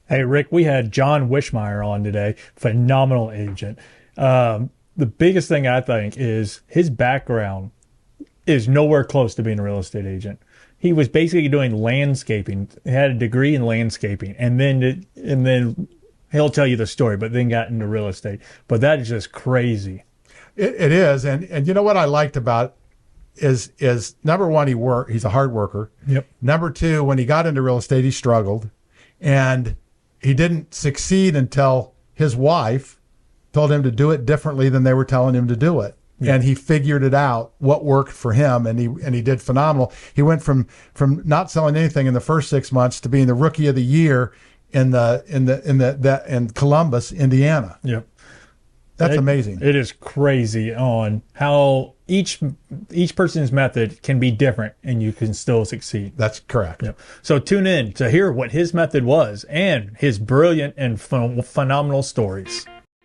Hey, Rick, we had John Wischmeier on today, phenomenal agent. The biggest thing I think is his background is nowhere close to being a real estate agent. He was basically doing landscaping. He had a degree in landscaping, and then he'll tell you the story, but then got into real estate. But that is just crazy. It is, and you know what I liked about is number one, he's a hard worker. Yep. Number two, when he got into real estate, he struggled, and he didn't succeed until his wife told him to do it differently than they were telling him to do it. Yeah. And he figured it out, what worked for him, and he did phenomenal. He went from not selling anything in the first 6 months to being the rookie of the year in Columbus, Indiana. Yep. That's amazing. It is crazy on how each person's method can be different and you can still succeed. That's correct. Yep. So tune in to hear what his method was and his brilliant and phenomenal stories.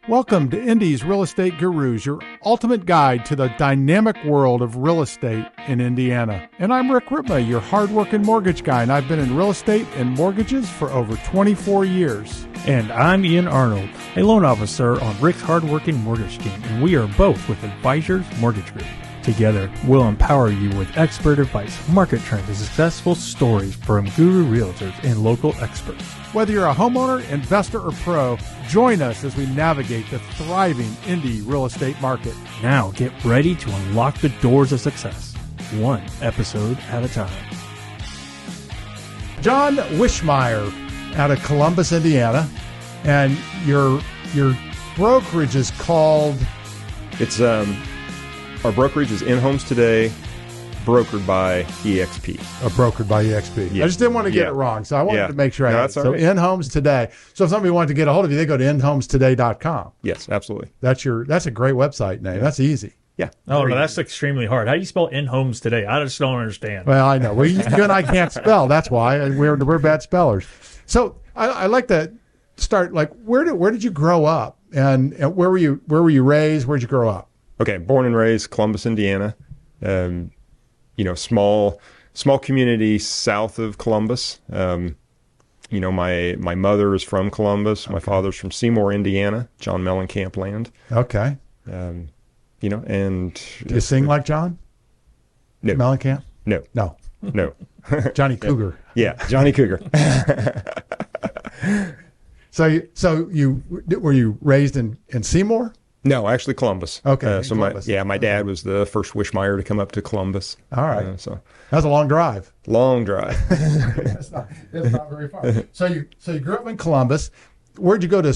Welcome to Indy's Real Estate Gurus, your ultimate guide to the dynamic world of real estate in Indiana. And I'm Rick Ripma, your hardworking mortgage guy, and I've been in real estate and mortgages for over 24 years. And I'm Ian Arnold, a loan officer on Rick's Hardworking Mortgage Team, and we are both with Advisors Mortgage Group. Together, we'll empower you with expert advice, market trends, and successful stories from guru realtors and local experts. Whether you're a homeowner, investor, or pro, join us as we navigate the thriving Indy real estate market. Now get ready to unlock the doors of success, one episode at a time. John Wischmeier out of Columbus, Indiana, and your brokerage is called... It's our brokerage is In Homes Today, brokered by EXP. Brokered by EXP. Yeah. I just didn't want to get it wrong, so I wanted to make sure I had it. So In Homes Today. So if somebody wanted to get a hold of you, they go to inhomestoday.com. Yes, absolutely. That's a great website name. That's easy. Yeah. Oh, no, that's extremely hard. How do you spell In Homes Today? I just don't understand. Well, I know. You and I can't spell. That's why we're bad spellers. So I like to start, like, where did you grow up, and where were you raised? Where'd you grow up? Okay, born and raised Columbus, Indiana. Small community south of Columbus. My mother is from Columbus. My father's from Seymour, Indiana, John Mellencamp land. Okay. And do you sing like John? No. Mellencamp? No. Johnny Cougar. Yeah, Johnny Cougar. So you were you raised in Seymour? No, actually Columbus. Okay. Columbus. My dad was the first Wischmeier to come up to Columbus. All right. So that's a long drive. Long drive. It's not very far. So you grew up in Columbus. Where'd you go to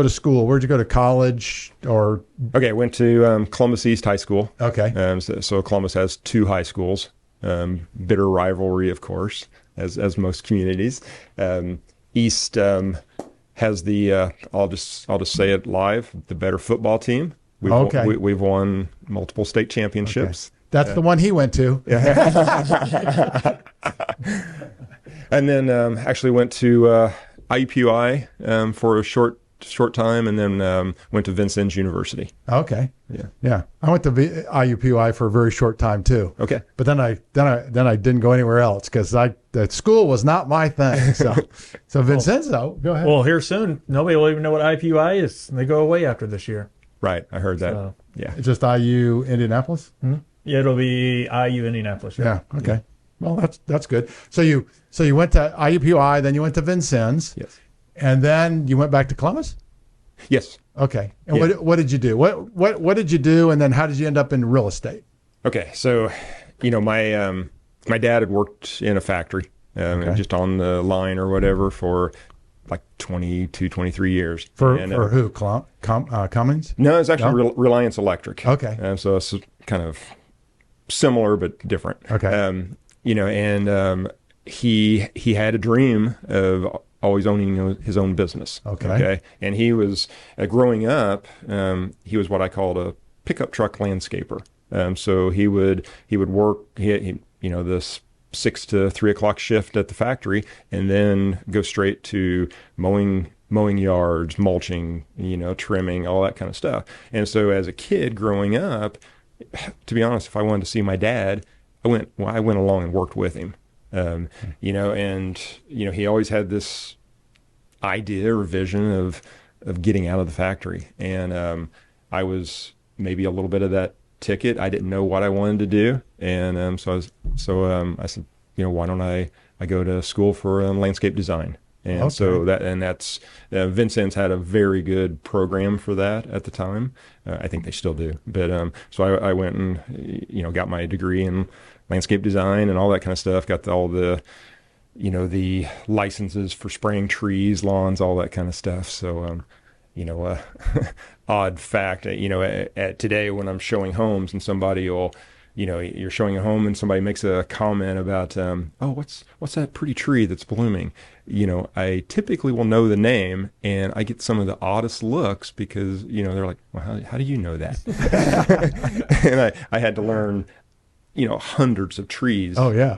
school? Where'd you go to college? Or I went to Columbus East High School. Okay. So Columbus has two high schools. Bitter rivalry, of course, as most communities. East has the I'll just say it live, the better football team. We've won multiple state championships. Okay. That's the one he went to. Yeah. And then actually went to IUPUI for a short time, and then went to Vincennes University. Okay. Yeah. I went to IUPUI for a very short time too. Okay. But then I didn't go anywhere else because the school was not my thing. So Vincennes, though, go ahead. Well, here soon, nobody will even know what IUPUI is. They go away after this year. Right. I heard that. So, yeah. It's just IU Indianapolis? Mm-hmm. Yeah, it'll be IU Indianapolis. Yeah. Okay. Yeah. Well, that's good. So you went to IUPUI, then you went to Vincennes. Yes. And then you went back to Columbus? Yes. Okay. And what did you do? What did you do, and then how did you end up in real estate? Okay. So, my dad had worked in a factory, just on the line or whatever for like 22, 23 years. For who? Cummins? No, it's actually Reliance Electric. Okay. So it's kind of similar but different. Okay. He had a dream of always owning his own business. Okay. And he was growing up. He was what I called a pickup truck landscaper. So he would work this 6 to 3 o'clock shift at the factory, and then go straight to mowing yards, mulching, trimming, all that kind of stuff. And so as a kid growing up, to be honest, if I wanted to see my dad, I went along and worked with him. He always had this idea or vision of getting out of the factory. And I was maybe a little bit of that ticket. I didn't know what I wanted to do. And so I said, why don't I go to school for landscape design? And Okay. so that's Vincennes had a very good program for that at the time. I think they still do. But so I went and got my degree in landscape design and all that kind of stuff. Got all the the licenses for spraying trees, lawns, all that kind of stuff. So odd fact, at today when I'm showing homes and somebody will, you're showing a home and somebody makes a comment about, what's that pretty tree that's blooming? I typically will know the name, and I get some of the oddest looks because, they're like, well, how do you know that? And I had to learn, hundreds of trees. Oh, yeah.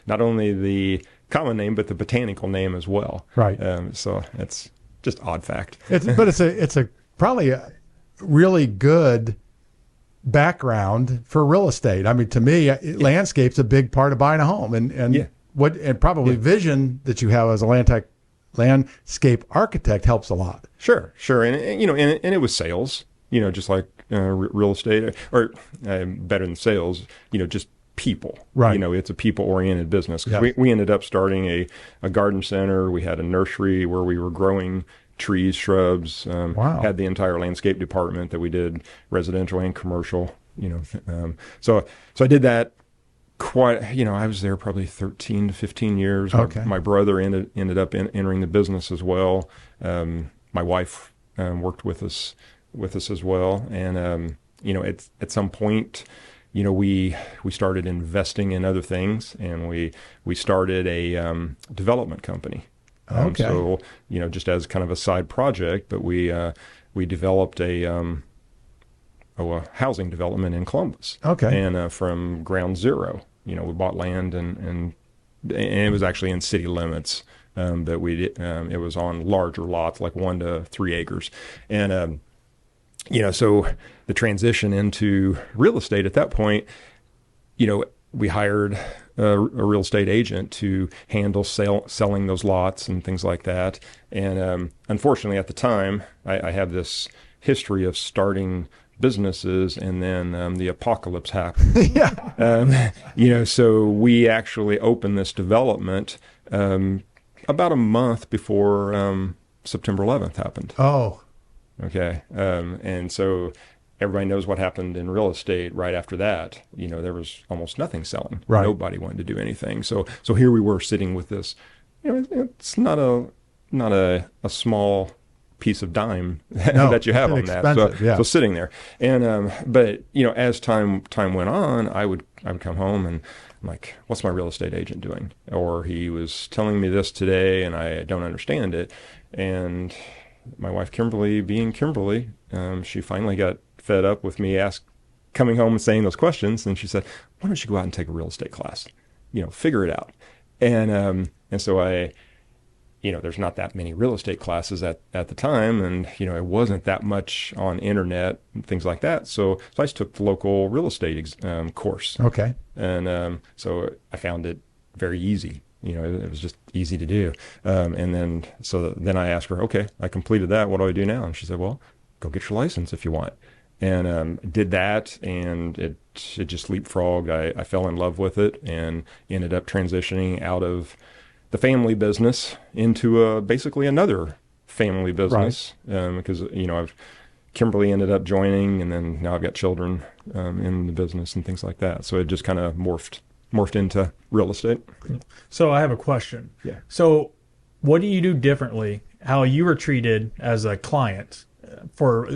Not only the common name, but the botanical name as well. Right. So that's just odd fact. But it's a probably a really good background for real estate. I mean, to me, landscape's a big part of buying a home, and probably vision that you have as a landscape architect helps a lot. Sure, and and it was sales, just like real estate, or better than sales, just people. Right. It's a people-oriented business. 'Cause we ended up starting a garden center. We had a nursery where we were growing trees, shrubs. Wow. Had the entire landscape department that we did residential and commercial. So I did that quite. I was there probably 13 to 15 years. Okay. My brother ended up entering the business as well. My wife worked with us as well, and at some point, we started investing in other things, and we started a development company. Okay. So just as kind of a side project, but we developed a housing development in Columbus. Okay. And from ground zero, we bought land and it was actually in city limits. But we did, it was on larger lots, like 1 to 3 acres, and so the transition into real estate at that point, we hired a real estate agent to handle selling those lots and things like that. And unfortunately, at the time, I have this history of starting businesses, and then the apocalypse happened. Yeah. So we actually opened this development about a month before September 11th happened. Oh. Okay. And so everybody knows what happened in real estate right after that. There was almost nothing selling. Right. Nobody wanted to do anything. So here we were sitting with this, it's not a small piece of dime that you have on that. So sitting there. And, but as time went on, I would come home and I'm like, what's my real estate agent doing? Or he was telling me this today and I don't understand it. And my wife, Kimberly, being Kimberly, she finally got fed up with me coming home and saying those questions. And she said, why don't you go out and take a real estate class? Figure it out. And so there's not that many real estate classes at the time. And, it wasn't that much on internet and things like that. So I just took the local real estate course. Okay. And so I found it very easy. It was just easy to do. And then I asked her, okay, I completed that. What do I do now? And she said, well, go get your license if you want. And did that, and it just leapfrogged. I fell in love with it and ended up transitioning out of the family business into basically another family business. Right. Because, Kimberly ended up joining, and then now I've got children in the business and things like that. So it just kind of morphed into real estate. So I have a question. Yeah. So what do you do differently, how you were treated as a client for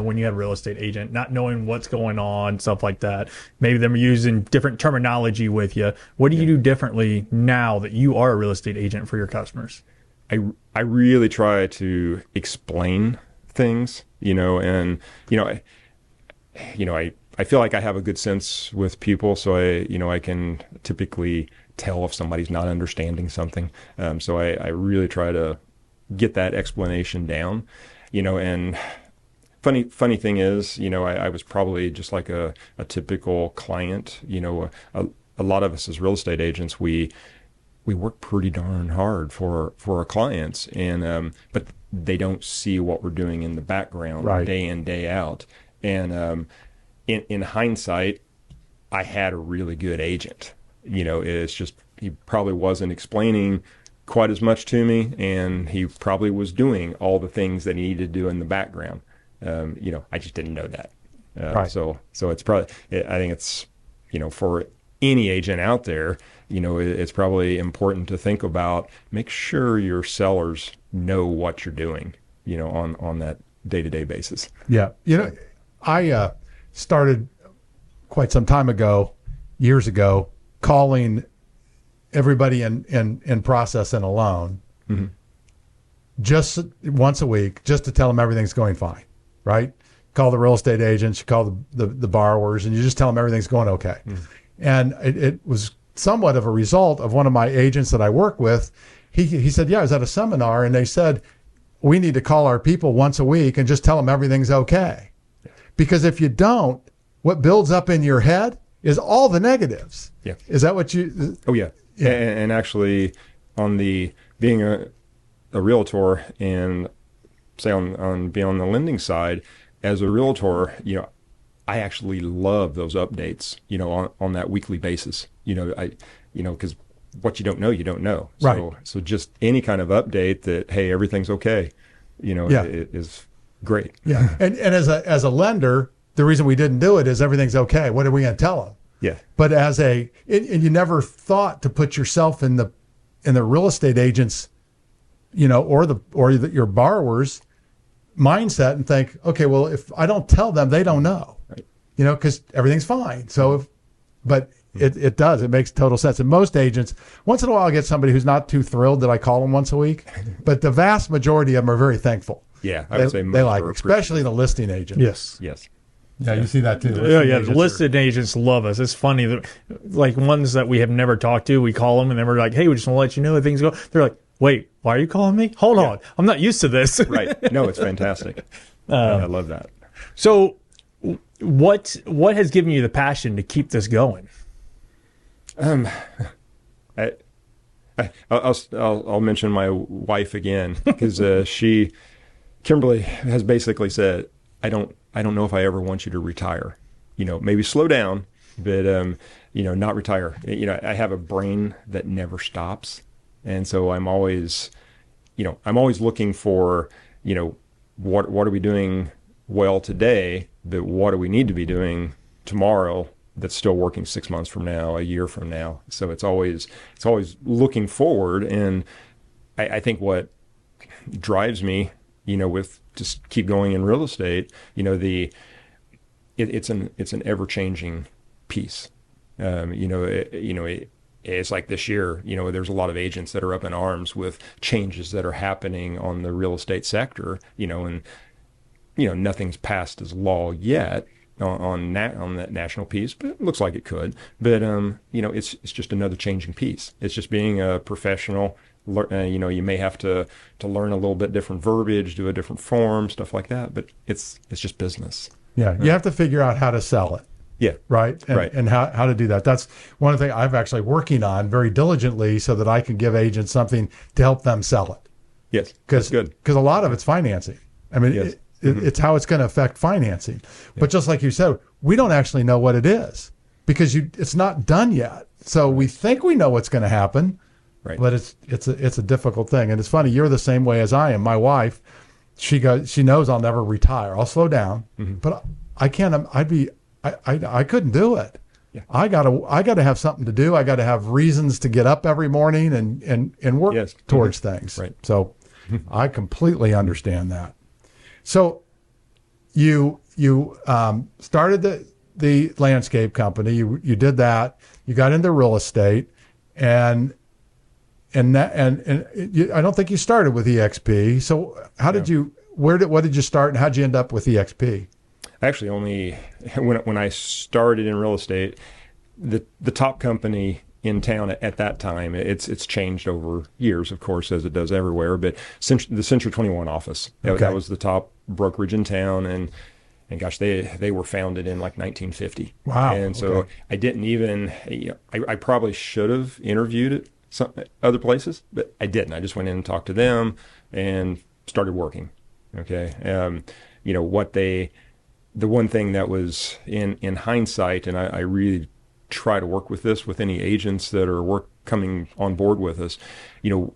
when you have a real estate agent, not knowing what's going on, stuff like that? Maybe them using different terminology with you. What do you do differently now that you are a real estate agent for your customers? I really try to explain things, and I feel like I have a good sense with people, so I can typically tell if somebody's not understanding something. So I really try to get that explanation down, and funny thing is, I was probably just like a typical client. A lot of us as real estate agents, we we work pretty darn hard for our clients, and but they don't see what we're doing in the background day in, day out. And in hindsight, I had a really good agent. It's just he probably wasn't explaining quite as much to me, and he probably was doing all the things that he needed to do in the background. I just didn't know that. So it's probably, I think it's, for any agent out there, it's probably important to think about, make sure your sellers know what you're doing, on that day-to-day basis. Yeah. I started quite some time ago, years ago, calling everybody in process and a loan just once a week, just to tell them everything's going fine, right? Call the real estate agents, you call the borrowers, and you just tell them everything's going okay. And it was somewhat of a result of one of my agents that I work with. He said, yeah, I was at a seminar, and they said, we need to call our people once a week and just tell them everything's okay. Because if you don't, what builds up in your head is all the negatives. Yeah. Is that what you... Oh, yeah. Yeah. And actually, on the being a realtor and say on being on the lending side, as a realtor, I actually love those updates, on that weekly basis, because what you don't know, you don't know. Right. So just any kind of update that, hey, everything's okay, is great. Yeah. And as a lender, the reason we didn't do it is everything's okay. What are we going to tell them? Yeah. But and you never thought to put yourself in the real estate agent's, or your borrower's mindset and think, okay, well, if I don't tell them, they don't know, right? Because everything's fine. So it does. It makes total sense. And most agents, once in a while, I get somebody who's not too thrilled that I call them once a week, but the vast majority of them are very thankful. Yeah, I would say they like, especially the listing agent. Yes. Yeah, you see that too. Yeah, the listed agents love us. It's funny that, like, ones that we have never talked to, we call them and then we're like, hey, we just want to let you know that things go. They're like, wait, why are you calling me? Hold on, I'm not used to this. Right? No, it's fantastic. I love that. So, what has given you the passion to keep this going? I'll mention my wife again, because Kimberly has basically said, I don't know if I ever want you to retire. Maybe slow down, but not retire. I have a brain that never stops, and so I'm always looking for, what are we doing well today, but what do we need to be doing tomorrow that's still working 6 months from now, a year from now. So it's always looking forward, and I think what drives me, with just keep going in real estate, it's an ever-changing piece. It's like this year, there's a lot of agents that are up in arms with changes that are happening on the real estate sector, and nothing's passed as law yet on that national piece, but it looks like it could. But it's just another changing piece. It's just being a professional. You may have to learn a little bit different verbiage, do a different form, stuff like that. But it's just business. Yeah, you have to figure out how to sell it. Yeah. Right. And, right. And how to do that. That's one of the things I'm actually working on very diligently, so that I can give agents something to help them sell it. Yes. That's good. Because a lot of it's financing. I mean, yes. It's how it's going to affect financing. But just like you said, we don't actually know what it is, because it's not done yet. So we think we know what's going to happen, right? But it's a difficult thing. And it's funny, you're the same way as I am. My wife, she knows I'll never retire. I'll slow down, but I can't. I couldn't do it. Yeah. I gotta have something to do. I got to have reasons to get up every morning and work towards things. Right. So I completely understand that. So you started the landscape company. You did that. You got into real estate, and I don't think you started with EXP. So how did you? What did you start, and how did you end up with EXP? Actually, only when I started in real estate, the top company in town at that time, it's changed over years, of course, as it does everywhere. But the Century 21 office, that was the top brokerage in town, and gosh, they were founded in like 1950. Wow! And so I didn't even, I probably should have interviewed some other places, but I didn't. I just went in and talked to them and started working. Okay. The one thing that was in hindsight, and I really try to work with this with any agents that are coming on board with us, and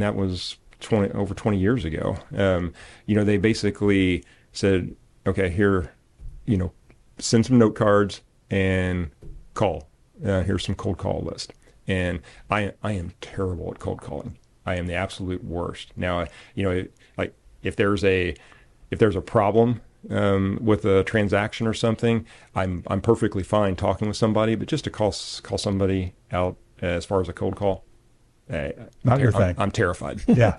that was over 20 years ago. They basically said, okay, here, send some note cards and call. Here's some cold call list. And I am terrible at cold calling. I am the absolute worst. Now, like if there's a problem with a transaction or something, I'm perfectly fine talking with somebody, but just to call somebody out as far as a cold call, not your thing. I'm terrified. Yeah,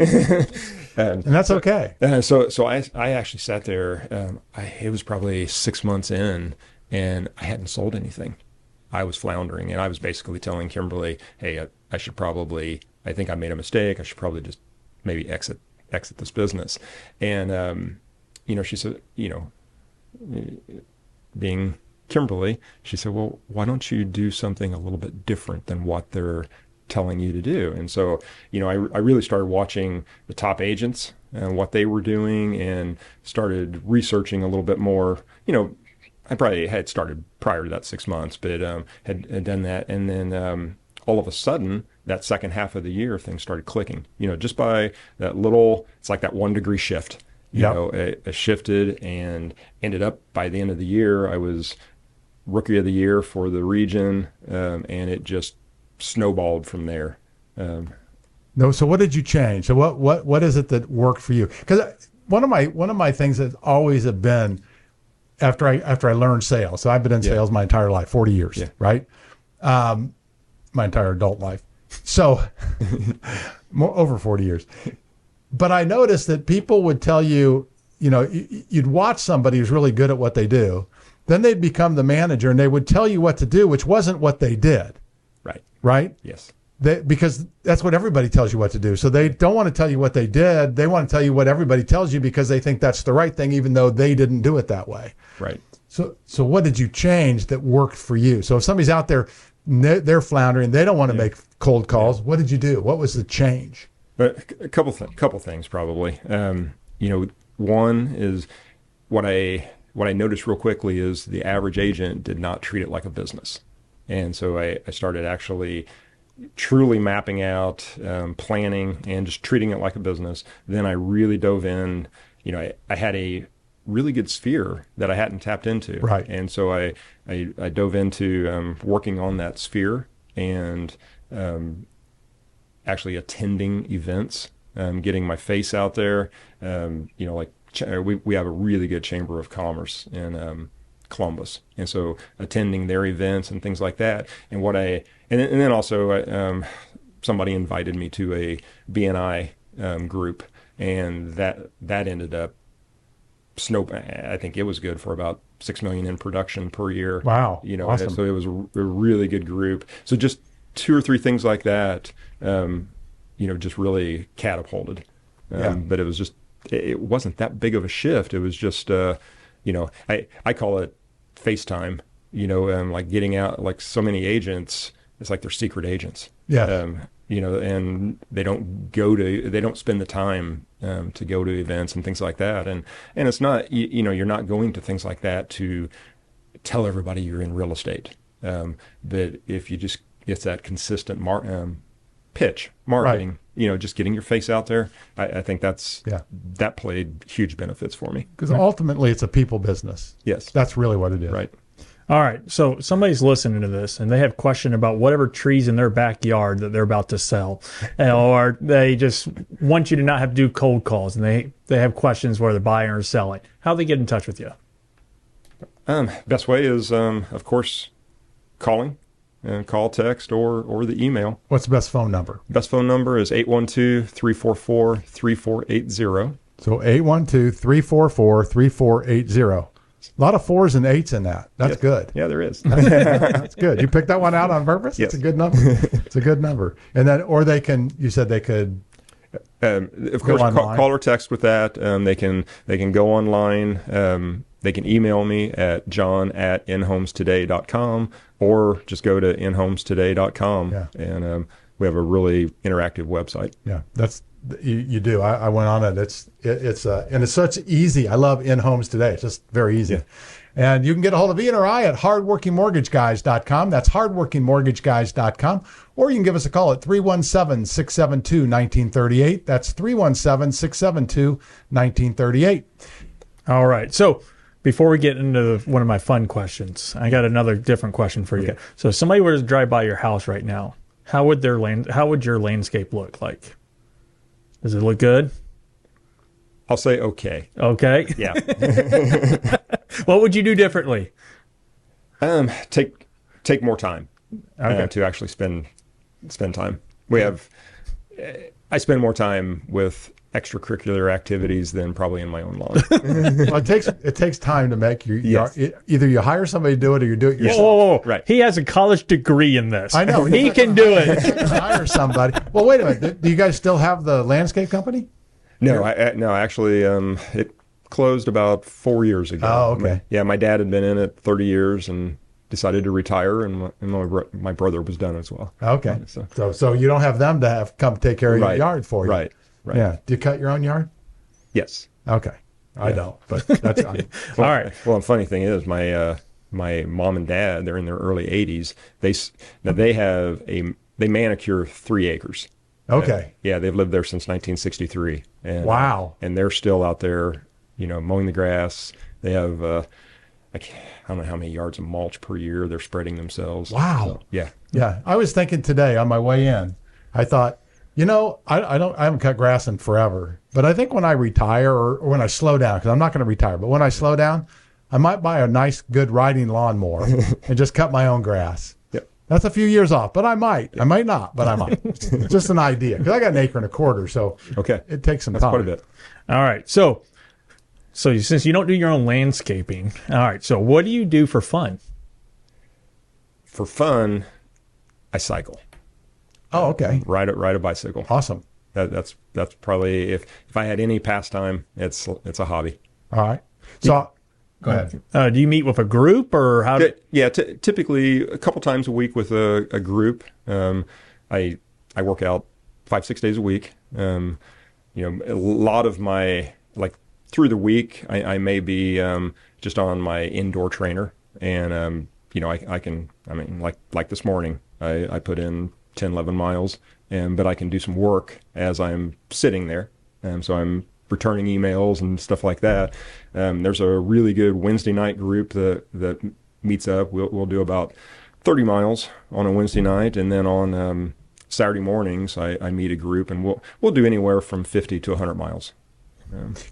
and that's okay. So I actually sat there. It was probably 6 months in, and I hadn't sold anything. I was floundering, and I was basically telling Kimberly, "Hey, I think I made a mistake. I should probably just maybe exit this business." And she said, being Kimberly, she said, "Well, why don't you do something a little bit different than what they're telling you to do?" And so, I really started watching the top agents and what they were doing, and started researching a little bit more. I probably had started prior to that 6 months, but had done that. And then all of a sudden, that second half of the year, things started clicking, just by that little, it's like that 1 degree shift. It shifted, and ended up by the end of the year, I was rookie of the year for the region, and it just snowballed from there. No, so what did you change? So what is it that worked for you? Because one of my things has always have been, after I learned sales. So I've been in sales my entire life, 40 years, right? My entire adult life. So over 40 years. But I noticed that people would tell you, you'd watch somebody who's really good at what they do. Then they'd become the manager, and they would tell you what to do, which wasn't what they did. Right. Right? Yes. Because that's what everybody tells you what to do. So they don't want to tell you what they did. They want to tell you what everybody tells you, because they think that's the right thing, even though they didn't do it that way. Right. So what did you change that worked for you? So if somebody's out there, they're floundering, they don't want to make cold calls. What did you do? What was the change? But a couple things probably. One is what I noticed real quickly is the average agent did not treat it like a business. And so I started actually truly mapping out, planning, and just treating it like a business. Then I really dove in. I had a really good sphere that I hadn't tapped into. Right. And so I dove into working on that sphere, and actually attending events, getting my face out there. We have a really good chamber of commerce in Columbus, and so attending their events and things like that. And then also somebody invited me to a BNI group, and that ended up I think it was good for about $6 million in production per year. Wow. Awesome. So it was a really good group. So just 2 or 3 things like that, just really catapulted. But it wasn't that big of a shift. It was just, I call it FaceTime, like getting out, like so many agents, it's like they're secret agents. Yeah. And they don't spend the time to go to events and things like that. And it's not, you're not going to things like that to tell everybody you're in real estate. But if you just, it's that consistent pitch marketing, right. Just getting your face out there. I think that played huge benefits for me. Because ultimately it's a people business. Yes. That's really what it is. Right. All right. So somebody's listening to this and they have a question about whatever trees in their backyard that they're about to sell, or they just want you to not have to do cold calls, and they have questions whether they're buying or selling. How do they get in touch with you? Best way is, of course, calling. Call, text, or the email. What's the best phone number? Best phone number is 812-344-3480. So 812-344-3480. A lot of 4s and 8s in that. That's good. Yeah, there is. That's good. You picked that one out on purpose? Yes. It's a good number. It's a good number. And then, or you said they could Of course, call or text with that. They can go online. They can email me at john@inhomestoday.com, or just go to inhomestoday.com. Yeah. And we have a really interactive website. Yeah, that's you do. I went on it. It's such easy. I love In Homes Today. It's just very easy. Yeah. And you can get a hold of Ian or I at hardworkingmortgageguys.com. That's hardworkingmortgageguys.com. Or you can give us a call at 317-672-1938. That's 317-672-1938. All right. So before we get into one of my fun questions, I got another different question for you. Okay. So if somebody were to drive by your house right now, how would your landscape look like? Does it look good? I'll say okay. Okay. Yeah. What would you do differently? Take more time to actually spend time. I spend more time with extracurricular activities than probably in my own lawn. Well, it takes time to make your Yes. either you hire somebody to do it or you do it yourself. Whoa. Right. He has a college degree in this. I know. He can do it. Hire somebody. Well, wait a minute. Do you guys still have the landscape company? No, actually, it closed about 4 years ago. Oh, okay. My dad had been in it 30 years and decided to retire, and my brother was done as well. Okay. So you don't have them to come take care of your Right. yard for you. Right. Yeah. Do you cut your own yard? Yes. Okay. I don't, but that's All right. Well, the funny thing is, my mom and dad, they're in their early 80s. They manicure 3 acres. okay. They've lived there since 1963. And, Wow. And they're still out there, mowing the grass. They have, I don't know how many yards of mulch per year they're spreading themselves. Wow. So, yeah. Yeah. I was thinking today on my way in, I thought, I haven't cut grass in forever, but I think when I retire or when I slow down, because I'm not going to retire, but when I slow down, I might buy a nice, good riding lawnmower and just cut my own grass. Yep. That's a few years off, but I might. I might not, but I might. It's just an idea, because I got 1.25 acres, so Okay. it takes some That's time. quite a bit. All right. So since you don't do your own landscaping, all right. So what do you do for fun? For fun, I cycle. Oh, okay. Ride a bicycle. Awesome. That's probably, if I had any pastime, it's a hobby. All right. So go ahead. Do you meet with a group or how? Typically a couple times a week with a group. I work out 5-6 days a week. A lot of my, through the week, I may be just on my indoor trainer, and I can, like this morning, I put in 10, 11 miles, but I can do some work as I'm sitting there. So I'm returning emails and stuff like that. There's a really good Wednesday night group that meets up. We'll do about 30 miles on a Wednesday night, and then on Saturday mornings I meet a group, and we'll do anywhere from 50 to 100 miles.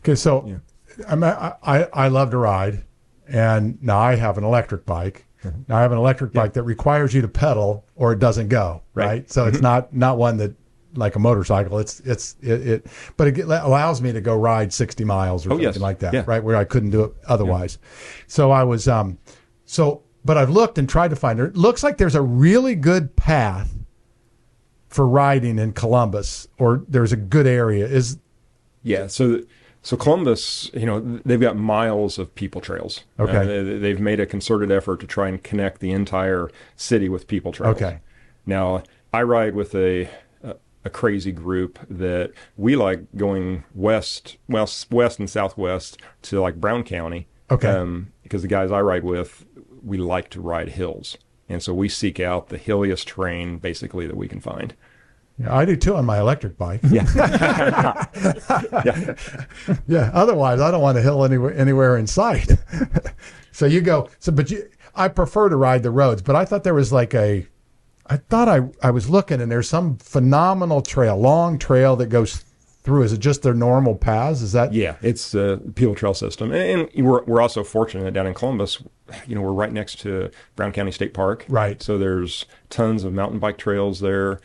Okay, so I love to ride, and now I have an electric bike. Now I have an electric bike that requires you to pedal or it doesn't go, right? So it's not one that like a motorcycle. But it allows me to go ride 60 miles or something like that, right? Where I couldn't do it otherwise. Yeah. So I was but I've looked and tried to find it. It looks like there's a really good path for riding in Columbus, or there's a good area. So Columbus, they've got miles of people trails. Okay. They've made a concerted effort to try and connect the entire city with people trails. Okay. Now, I ride with a crazy group that we like going west and southwest to Brown County. Okay. Because the guys I ride with, we like to ride hills. And so we seek out the hilliest terrain basically that we can find. Yeah, I do too on my electric bike. Yeah. Yeah. Otherwise, I don't want a hill anywhere in sight. So you go. I prefer to ride the roads, but I thought there was I was looking, and there's some phenomenal trail, long trail that goes through. Is it just their normal paths? Is that? Yeah, it's a people trail system, and we're also fortunate down in Columbus. We're right next to Brown County State Park. Right. So there's tons of mountain bike trails there.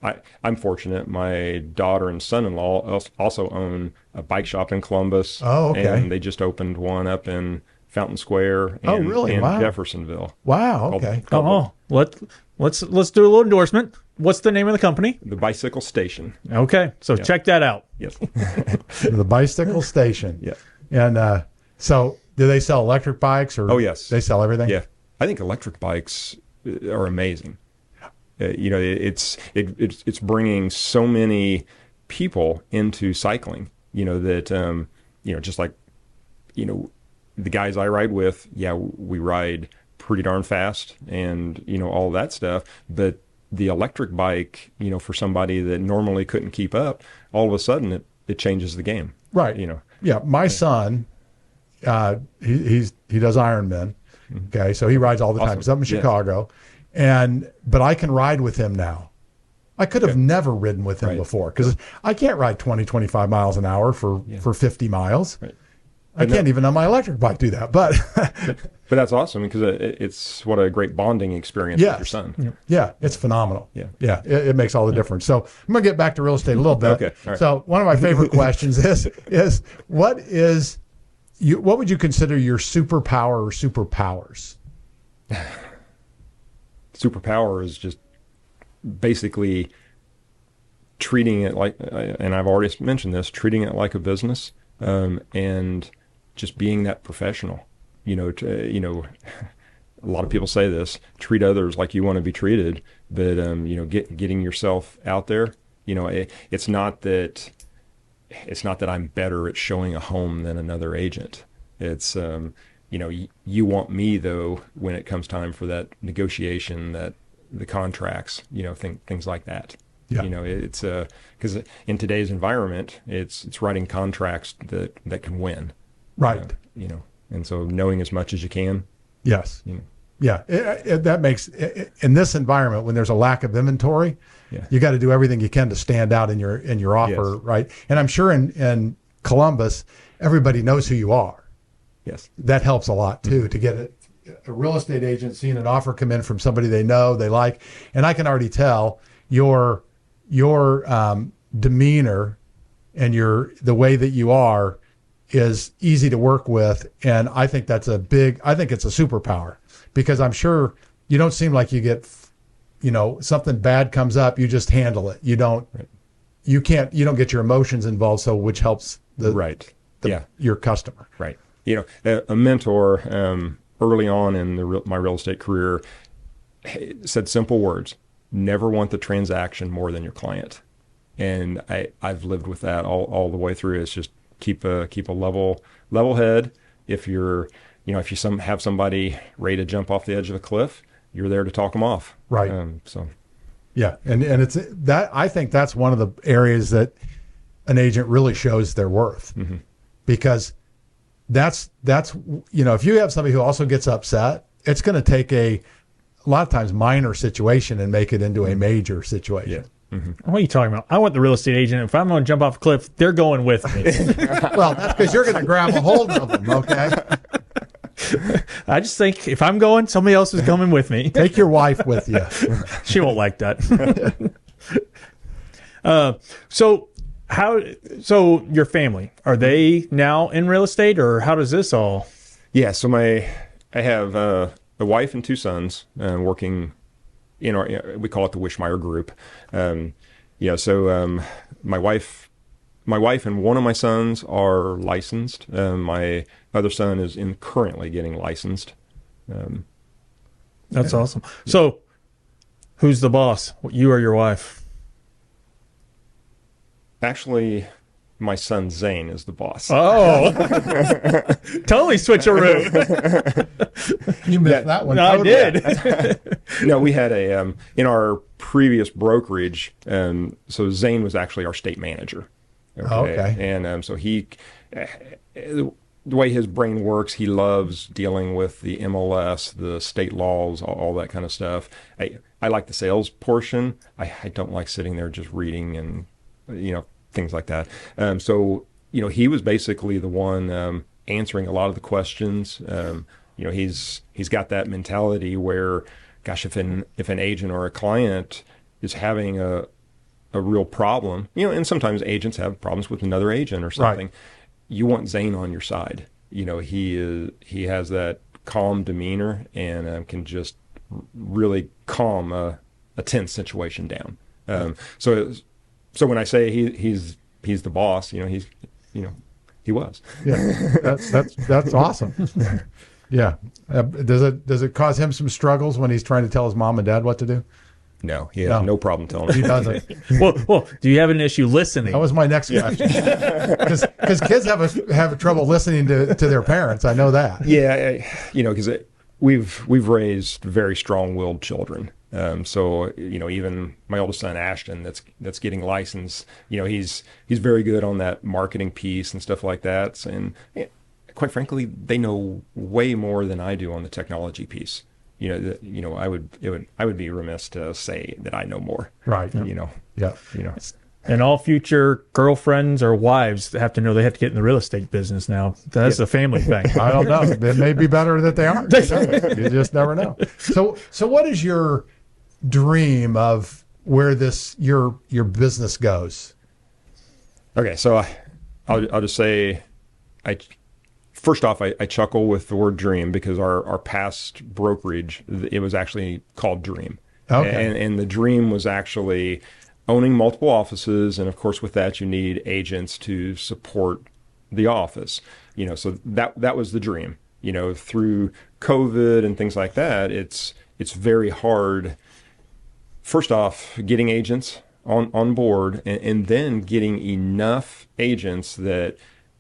I'm fortunate. My daughter and son-in-law also own a bike shop in Columbus. Oh, okay. And they just opened one up in Fountain Square and really? in Wow. Jeffersonville. Wow. Okay. Let's do a little endorsement. what's the name of the company? The Bicycle Station. Okay, so check that out. Yes. The Bicycle Station. Yeah. And so do they sell electric bikes or? Oh, yes. They sell everything? Yeah. I think electric bikes are amazing. It's bringing so many people into cycling, that, just like, the guys I ride with, we ride pretty darn fast and, all that stuff. But the electric bike, for somebody that normally couldn't keep up, all of a sudden it changes the game. Right. Yeah. My son, he does Ironman. Okay. So he rides all the time. Awesome. He's up in Chicago. But I can ride with him now. I could have never ridden with him before because I can't ride 20, 25 miles an hour for 50 miles. Right. I can't even on my electric bike do that. But but that's awesome because it's what a great bonding experience with your son. Yeah, it's phenomenal. Yeah. It makes all the difference. So I'm going to get back to real estate a little bit. Okay. All right. So one of my favorite questions is what would you consider your superpower or superpowers? Superpower is just basically treating it like, and I've already mentioned this, treating it like a business, and just being that professional. A lot of people say this: treat others like you want to be treated. But getting yourself out there. It's not that I'm better at showing a home than another agent. It's you want me though when it comes time for that negotiation, that the contracts, things like that. Yeah. It's because in today's environment, it's writing contracts that can win. Right. And so knowing as much as you can. Yes. Yeah. That makes, in this environment, when there's a lack of inventory, you got to do everything you can to stand out in your offer. Yes. Right. And I'm sure in Columbus, everybody knows who you are. Yes. That helps a lot too, to get a real estate agent seeing an offer come in from somebody they know, they like. And I can already tell your demeanor and the way that you are is easy to work with. And I think it's a superpower because I'm sure you don't seem like you get, something bad comes up, you just handle it. You don't get your emotions involved. So which helps your customer. Right. A mentor, early on in my real estate career said simple words: never want the transaction more than your client. And I've lived with that all the way through. It's just keep a level head. If you're, if you have somebody ready to jump off the edge of a cliff, you're there to talk them off. Right. Yeah. And it's that, I think that's one of the areas that an agent really shows their worth, because that's, if you have somebody who also gets upset, it's going to take a lot of times minor situation and make it into a major situation. Yeah. What are you talking about? I want the real estate agent. If I'm going to jump off a cliff, they're going with me. Well, that's because you're going to grab a hold of them, okay? I just think if I'm going, somebody else is coming with me. Take your wife with you. She won't like that. So your family, are they now in real estate, or how does this all? Yeah. So I have a wife and two sons working in we call it the Wischmeier group. So my wife and one of my sons are licensed. My other son is currently getting licensed. That's awesome. So who's the boss? You or your wife? Actually, my son Zane is the boss. Oh, totally switcheroo. You missed that one. No, I did. No, we had in our previous brokerage, so Zane was actually our state manager. Okay. And so the way his brain works, he loves dealing with the MLS, the state laws, all that kind of stuff. I like the sales portion. I don't like sitting there just reading and, things like that. So he was basically the one answering a lot of the questions. He's got that mentality where, gosh, if an agent or a client is having a real problem, and sometimes agents have problems with another agent or something, you want Zane on your side. He has that calm demeanor and can just really calm a tense situation down. So when I say he's the boss, he was. Yeah, that's awesome. Yeah. Does it cause him some struggles when he's trying to tell his mom and dad what to do? No, he has no problem telling He them. doesn't. Well, do you have an issue listening? That was my next question. Because kids have trouble listening to their parents. I know that. Yeah, because we've raised very strong-willed children. So even my oldest son Ashton, that's getting licensed. He's very good on that marketing piece and stuff like that. And quite frankly, they know way more than I do on the technology piece. I would be remiss to say that I know more. Right. Yeah. And all future girlfriends or wives have to know they have to get in the real estate business now. That's a family thing. I don't know. It may be better that they aren't. You just never know. So what is your dream of where your business goes? Okay, so I'll just say, first off, I chuckle with the word dream because our past brokerage, it was actually called Dream. Okay. And the dream was actually owning multiple offices, and of course with that you need agents to support the office. So that was the dream. Through COVID and things like that, it's very hard. First off, getting agents on board, and then getting enough agents that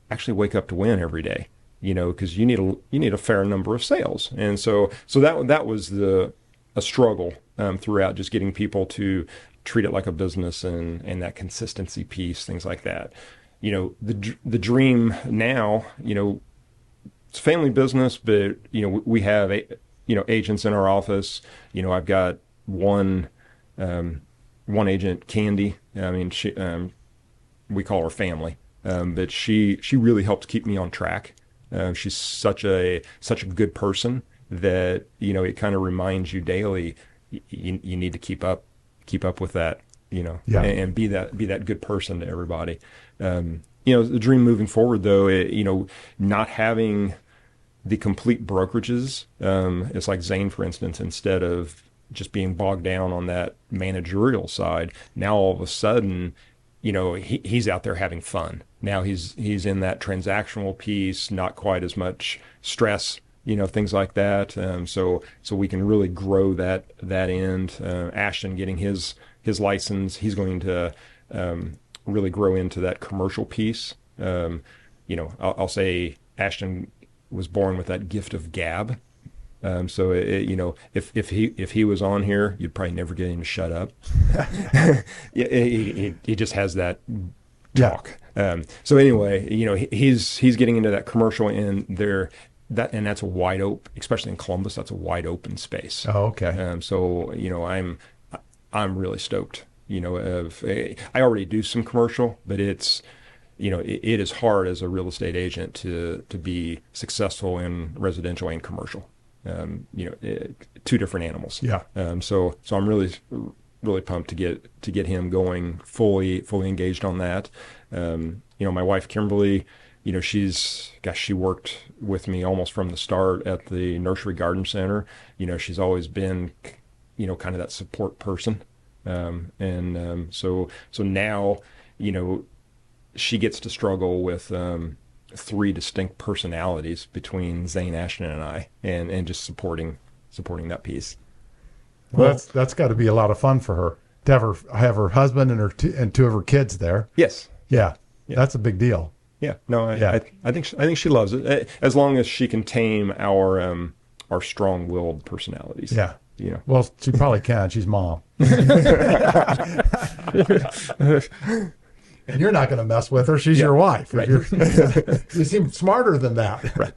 actually wake up to win every day. Because you need a fair number of sales, and so that was a struggle throughout, just getting people to treat it like a business and that consistency piece, things like that. The dream now, it's a family business, but we have agents in our office. I've got one agent, Candy. I mean, she we call her family, but she really helps keep me on track. She's such a good person that it kind of reminds you daily you need to keep up with that, and be that good person to everybody. The dream moving forward though, not having the complete brokerages. It's like Zane, for instance, instead of just being bogged down on that managerial side, now all of a sudden, he's out there having fun. Now he's in that transactional piece, not quite as much stress, things like that. So we can really grow that end. Ashton getting his license, he's going to really grow into that commercial piece. I'll say Ashton was born with that gift of gab. So if he was on here, you'd probably never get him to shut up. He just has that talk. So anyway, he's getting into that commercial end there, and that's a wide open, especially in Columbus, that's a wide open space. Oh, okay. So I'm really stoked. I already do some commercial, but it's it is hard as a real estate agent to be successful in residential and commercial. Two different animals. Yeah. So I'm really pumped to get him going fully engaged on that. My wife Kimberly, she worked with me almost from the start at the Nursery Garden Center. She's always been, kind of that support person. So now, she gets to struggle with three distinct personalities between Zane, Ashton, and I, and just supporting that piece. Well, that's got to be a lot of fun for her to have her husband and two of her kids there. Yes. Yeah. That's a big deal. Yeah. No, I think she loves it, as long as she can tame our strong-willed personalities. Yeah. Well, she probably can. She's mom. And you're not going to mess with her. She's your wife. Right. You seem smarter than that. Right.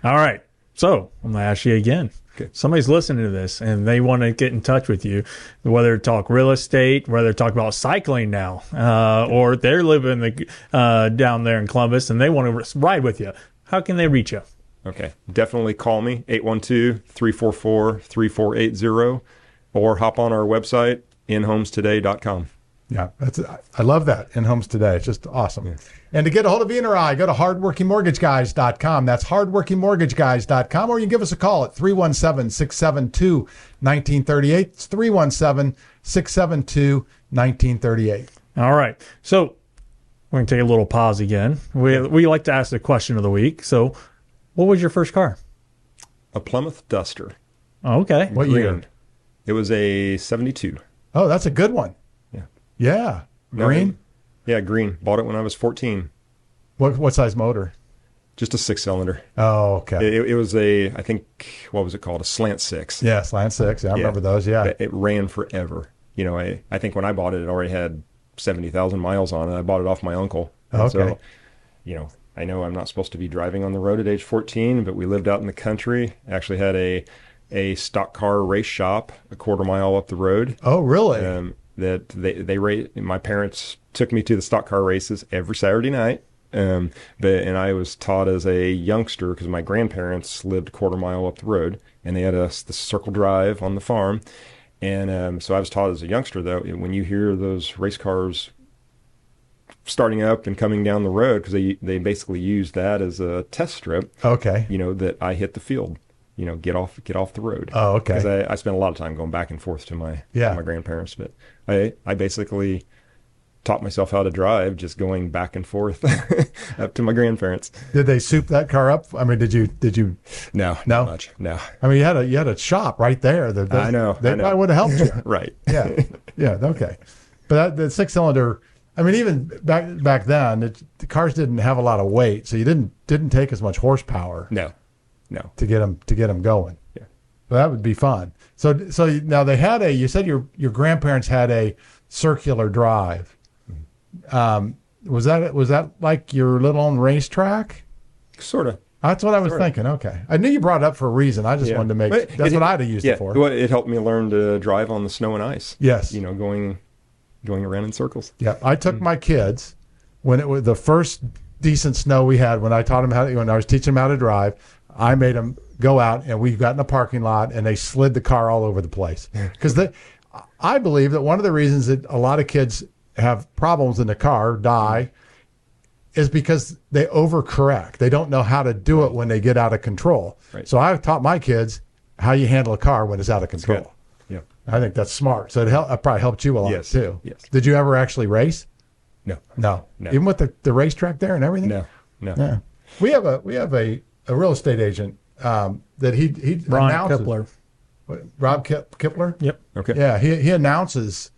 All right. So I'm going to ask you again. Okay. Somebody's listening to this and they want to get in touch with you, whether to talk real estate, whether to talk about cycling now, or they're living down there in Columbus and they want to ride with you. How can they reach you? Okay. Definitely call me, 812-344-3480, or hop on our website, inhomestoday.com. Yeah, I love that in homes today. It's just awesome. Yeah. And to get a hold of Ian or I, go to hardworkingmortgageguys.com. That's hardworkingmortgageguys.com, or you can give us a call at 317-672-1938. It's 317-672-1938. All right. So we're going to take a little pause again. We like to ask the question of the week. So what was your first car? A Plymouth Duster. Oh, okay. What year? It was a 72. Oh, that's a good one. Yeah. Green? Green. Bought it when I was 14. What size motor? Just a 6-cylinder. Oh, okay. It was I think, what was it called? A slant 6. Yeah, slant 6. Yeah, I remember those, yeah. It ran forever. You know, I think when I bought it, it already had 70,000 miles on it. I bought it off my uncle. Okay. So, you know I'm not supposed to be driving on the road at age 14, but we lived out in the country. Actually had a stock car race shop a quarter mile up the road. Oh, really? That my parents took me to the stock car races every Saturday night. And I was taught as a youngster, because my grandparents lived a quarter mile up the road, and they had the circle drive on the farm. And so I was taught as a youngster, though, when you hear those race cars starting up and coming down the road, because they basically used that as a test strip. Okay. That I hit the field. Get off the road. Oh, okay. Because I spent a lot of time going back and forth to my grandparents, but I basically taught myself how to drive just going back and forth up to my grandparents. Did they soup that car up? I mean, did you? No, no, not much. No. I mean, you had a shop right there. I know. They probably would have helped you. Right. Yeah. Yeah. Okay. But the 6-cylinder. I mean, even back then, the cars didn't have a lot of weight, so you didn't take as much horsepower. No. To get them going. Yeah. Well, that would be fun. So now they had you said your grandparents had a circular drive. Was that like your little own racetrack? Sort of. That's what I was thinking. Okay. I knew you brought it up for a reason. I just wanted to make, that's what I'd have used it for. Well, it helped me learn to drive on the snow and ice. Yes. Going around in circles. Yeah. I took my kids when it was the first decent snow we had, when I taught them when I was teaching them how to drive. I made them go out, and we got in a parking lot, and they slid the car all over the place. Because I believe that one of the reasons that a lot of kids have problems in the car, die, is because they overcorrect. They don't know how to do it when they get out of control. Right. So I've taught my kids how you handle a car when it's out of control. Yeah. I think that's smart. So it probably helped you a lot, too. Yes. Did you ever actually race? No. Even with the racetrack there and everything? No. Yeah. We have a real estate agent that he Ron announces. Kipler. Rob Kipler? Yep. Okay. Yeah, he announces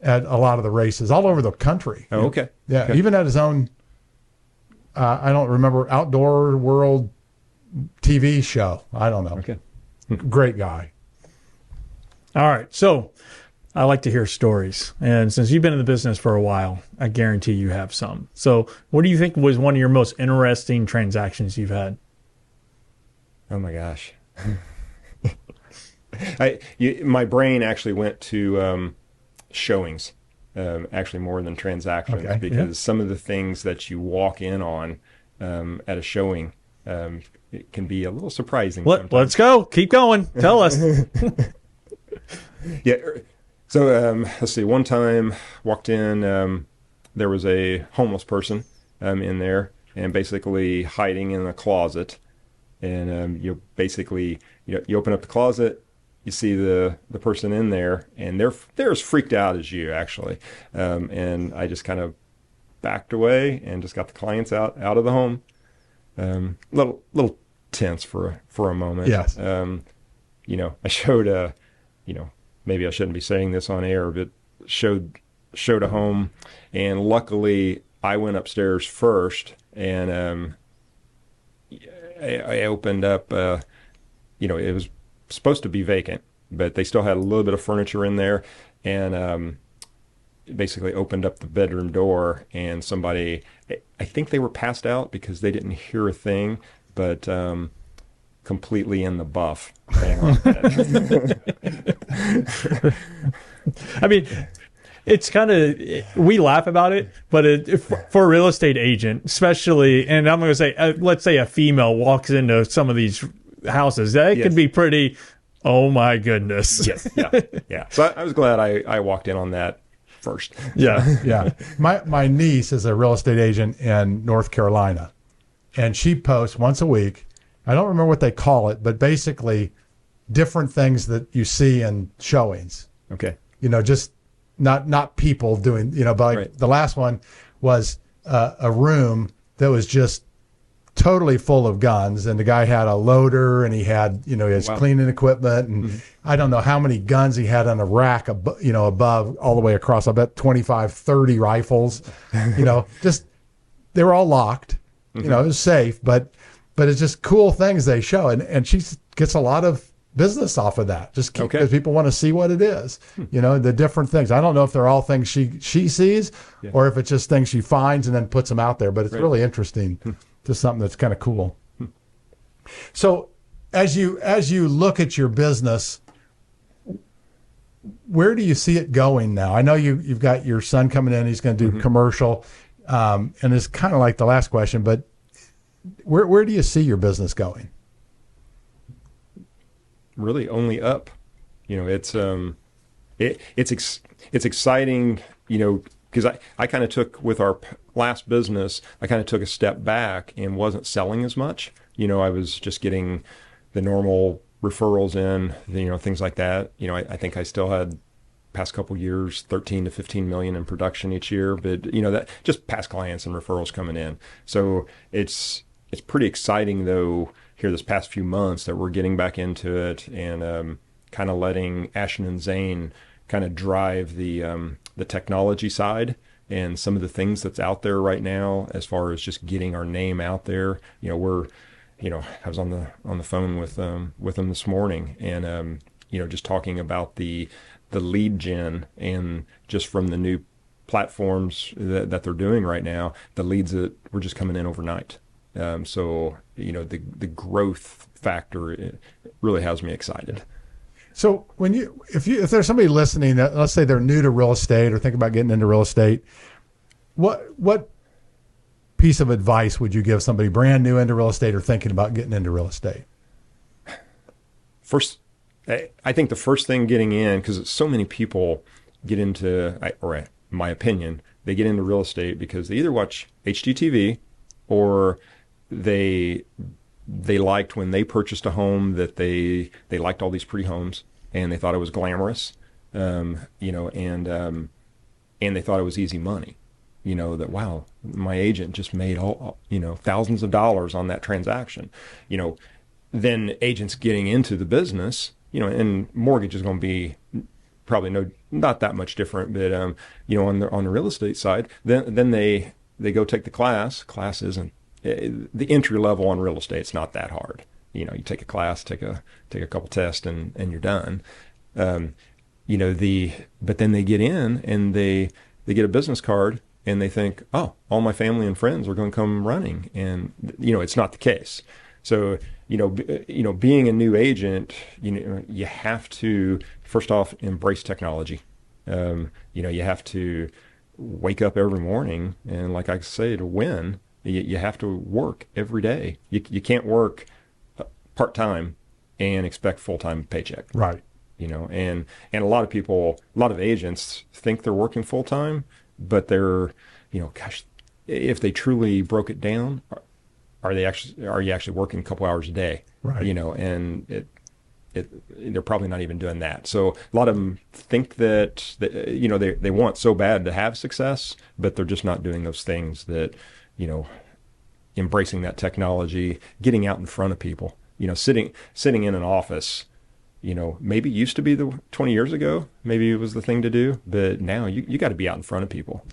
at a lot of the races all over the country. Oh, okay. Yeah, okay. Even at his own, I don't remember, Outdoor World TV show. I don't know. Okay. Great guy. All right. So I like to hear stories. And since you've been in the business for a while, I guarantee you have some. So what do you think was one of your most interesting transactions you've had? Oh, my gosh. My brain actually went to showings, actually more than transactions, because some of the things that you walk in on at a showing, it can be a little surprising. Let's go. Keep going. Tell us. Yeah. So let's see. One time walked in, there was a homeless person in there, and basically hiding in a closet. And you basically, you open up the closet, you see the person in there, and they're as freaked out as you, actually. And I just kind of backed away and just got the clients out of the home. Little tense for a moment. Yes. I showed maybe I shouldn't be saying this on air, but showed a home, and luckily I went upstairs first, and I opened up, it was supposed to be vacant, but they still had a little bit of furniture in there, and basically opened up the bedroom door, and somebody, I think they were passed out because they didn't hear a thing, but completely in the buff. I mean, it's kind of, we laugh about it, but for a real estate agent, especially, and I'm going to say, let's say a female walks into some of these houses, that could be pretty, oh my goodness. Yes, yeah. So I was glad I walked in on that first. Yeah. Yeah. My niece is a real estate agent in North Carolina, and she posts once a week. I don't remember what they call it, but basically different things that you see in showings. Okay. Just not people doing, but like Right. the last one was a room that was just totally full of guns, and the guy had a loader, and he had, his Wow. cleaning equipment, and I don't know how many guns he had on a rack, above all the way across. I bet 25, 30 rifles, just, they were all locked, it was safe, but it's just cool things they show. And she gets a lot of business off of that, just because people want to see what it is, the different things. I don't know if they're all things she sees or if it's just things she finds and then puts them out there, but it's really interesting. Just something that's kind of cool. So as you look at your business, where do you see it going now? I know you've got your son coming in, he's going to do commercial, and it's kind of like the last question, but where do you see your business going? Really only up. It's exciting, because I kind of took, with our last business, I kind of took a step back and wasn't selling as much. I was just getting the normal referrals in, things like that. I think I still had past couple years, 13 to 15 million in production each year, but that just past clients and referrals coming in. So it's pretty exciting though here this past few months that we're getting back into it and kind of letting Ashton and Zane kind of drive the technology side and some of the things that's out there right now as far as just getting our name out there. I was on the phone with them this morning and just talking about the lead gen and just from the new platforms that they're doing right now, the leads that were just coming in overnight. So the growth factor, it really has me excited. So if there's somebody listening that, let's say they're new to real estate or think about getting into real estate, what piece of advice would you give somebody brand new into real estate or thinking about getting into real estate? First, I think the first thing getting in, because so many people get into, or in my opinion, they get into real estate because they either watch HGTV or they liked when they purchased a home that they liked all these pretty homes and they thought it was glamorous, and they thought it was easy money, that, wow, my agent just made thousands of dollars on that transaction. Then agents getting into the business, and mortgage is going to be probably not that much different, but on the real estate side, then they go take the class. Class isn't the entry level on real estate. It's not that hard. You take a class, take a couple tests, and you're done. But then they get in and they get a business card and they think, oh, all my family and friends are going to come running, and it's not the case. So being a new agent, you have to first off embrace technology. You have to wake up every morning and, like I say, to win, you have to work every day. You can't work part-time and expect full-time paycheck. Right. And a lot of people, a lot of agents think they're working full-time, but they're, gosh, if they truly broke it down, are you actually working a couple hours a day? Right. And they're probably not even doing that. So a lot of them think that they want so bad to have success, but they're just not doing those things that, embracing that technology, getting out in front of people, sitting in an office, maybe used to be 20 years ago, maybe it was the thing to do, but now you got to be out in front of people.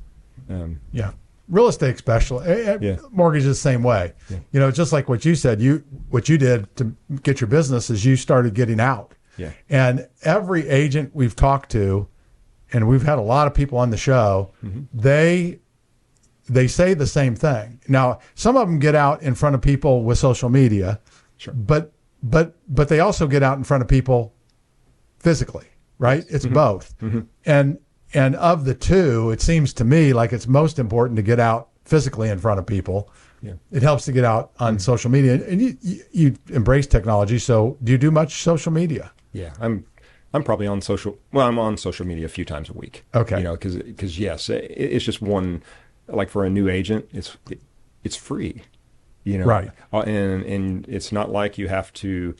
Yeah. Real estate especially. Mortgage is the same way. Yeah. Just like what you said, what you did to get your business is you started getting out. Yeah. And every agent we've talked to, and we've had a lot of people on the show, they say the same thing. Now, some of them get out in front of people with social media, sure, but they also get out in front of people physically, right? It's both. And of the two, it seems to me like it's most important to get out physically in front of people. Yeah. It helps to get out on social media. And you embrace technology. So do you do much social media? Yeah, I'm I'm probably on social. Well, I'm on social media a few times a week. Okay. You know, because yes, it's just one. Like for a new agent, it's free. You know, Right. And it's not like you have to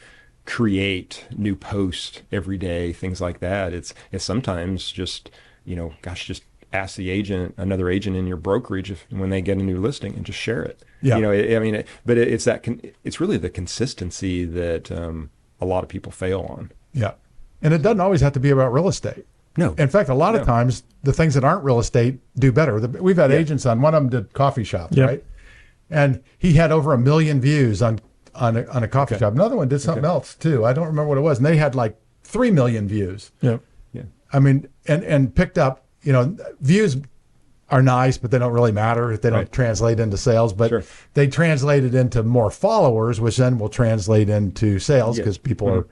create new posts every day, things like that. It's sometimes just, you know, gosh, just ask another agent in your brokerage when they get a new listing, and just share it. Yeah. You know, it's really the consistency that a lot of people fail on. Yeah. And it doesn't always have to be about real estate. No. In fact, a lot of times the things that aren't real estate do better. We've had agents on, one of them did coffee shops, Yep. right? And he had over 1 million views on a coffee shop. Another one did something else too. I don't remember what it was. And they had like 3 million views. Yep. Yeah. I mean, and picked up, you know, views are nice, but they don't really matter if they don't translate into sales. But they translated into more followers, which then will translate into sales because people are.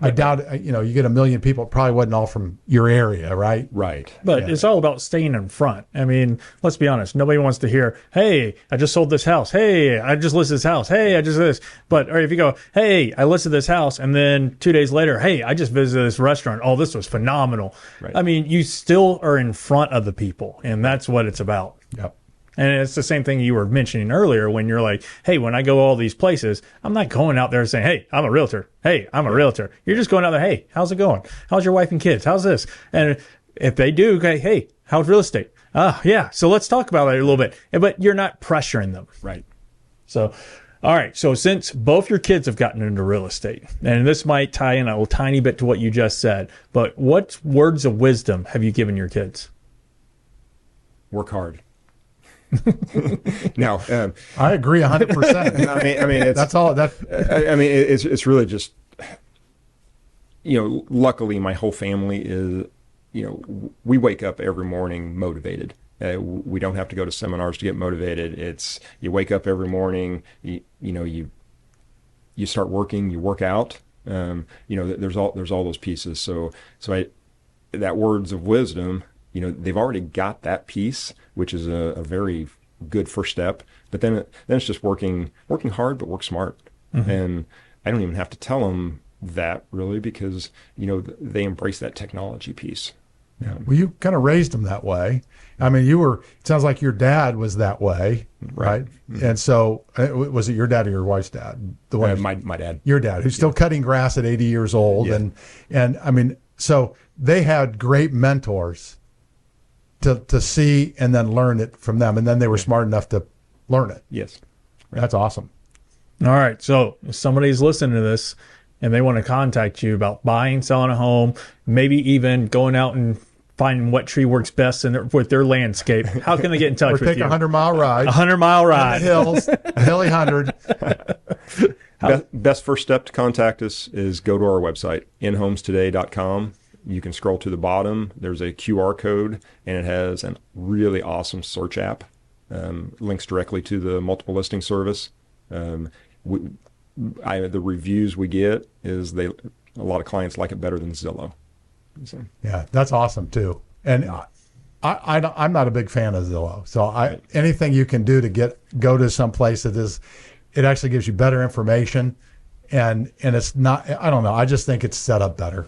I doubt, you know, you get 1 million people, it probably wasn't all from your area, right? Right. But it's all about staying in front. I mean, let's be honest. Nobody wants to hear, hey, I just sold this house. Hey, I just listed this house. Hey, I just this. But or if you go, hey, I listed this house, and then 2 days later, hey, I just visited this restaurant. Oh, this was phenomenal. Right. I mean, you still are in front of the people, and that's what it's about. Yep. And it's the same thing you were mentioning earlier when you're like, hey, when I go all these places, I'm not going out there saying, hey, I'm a realtor. Hey, I'm a realtor. You're just going out there, hey, how's it going? How's your wife and kids? How's this? And if they do, okay, hey, how's real estate? Yeah, so let's talk about it a little bit. But you're not pressuring them. Right. So, all right. So since both your kids have gotten into real estate, and this might tie in a little tiny bit to what you just said, but what words of wisdom have you given your kids? Work hard. Now, I agree 100%. I mean, it's, that's all that. I mean, it's really just, you know, luckily my whole family is, you know, we wake up every morning motivated. We don't have to go to seminars to get motivated. It's, you wake up every morning, you start working, you work out. You know, there's all those pieces. So that words of wisdom, you know, they've already got that piece, which is a very good first step. But then it's just working hard, but work smart. Mm-hmm. And I don't even have to tell them that really, because, you know, they embrace that technology piece. Yeah. Well, you kind of raised them that way. I mean, it sounds like your dad was that way, right? Mm-hmm. And so was it your dad or your wife's dad? The one my dad. Your dad, who's still cutting grass at 80 years old. Yeah. And I mean, so they had great mentors to see and then learn it from them. And then they were smart enough to learn it. Yes. Right. That's awesome. All right. So if somebody's listening to this and they want to contact you about buying, selling a home, maybe even going out and finding what tree works best with their landscape, how can they get in touch with you? Or take a 100-mile ride. 100-mile ride. In the hills, a hilly 100. Best first step to contact us is go to our website, inhomestoday.com. You can scroll to the bottom. There's a QR code, and it has a really awesome search app. Links directly to the multiple listing service. The reviews we get is a lot of clients like it better than Zillow. So. Yeah, that's awesome too. And I'm not a big fan of Zillow. So anything you can do to go to some place it actually gives you better information, and it's not. I don't know. I just think it's set up better.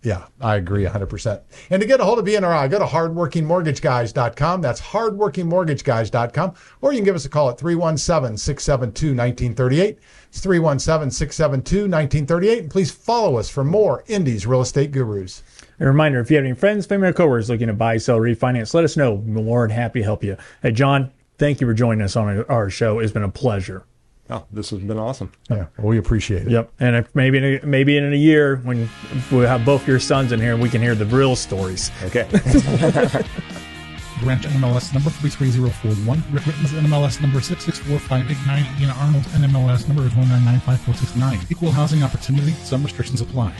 Yeah, I agree 100%. And to get a hold of BNRI, go to hardworkingmortgageguys.com. That's hardworkingmortgageguys.com. Or you can give us a call at 317-672-1938. It's 317-672-1938. And please follow us for more Indy's Real Estate Gurus. A reminder, if you have any friends, family, or coworkers looking to buy, sell, refinance, let us know. We're more than happy to help you. Hey, John, thank you for joining us on our show. It's been a pleasure. Oh, this has been awesome. Yeah, well, we appreciate it. Yep, and if maybe in a year when we'll have both your sons in here, we can hear the real stories. Okay. Branch NMLS number 33041. Rick Ritten's NMLS number 664589. Ian Arnold's NMLS number is 1995469. Equal housing opportunity. Some restrictions apply.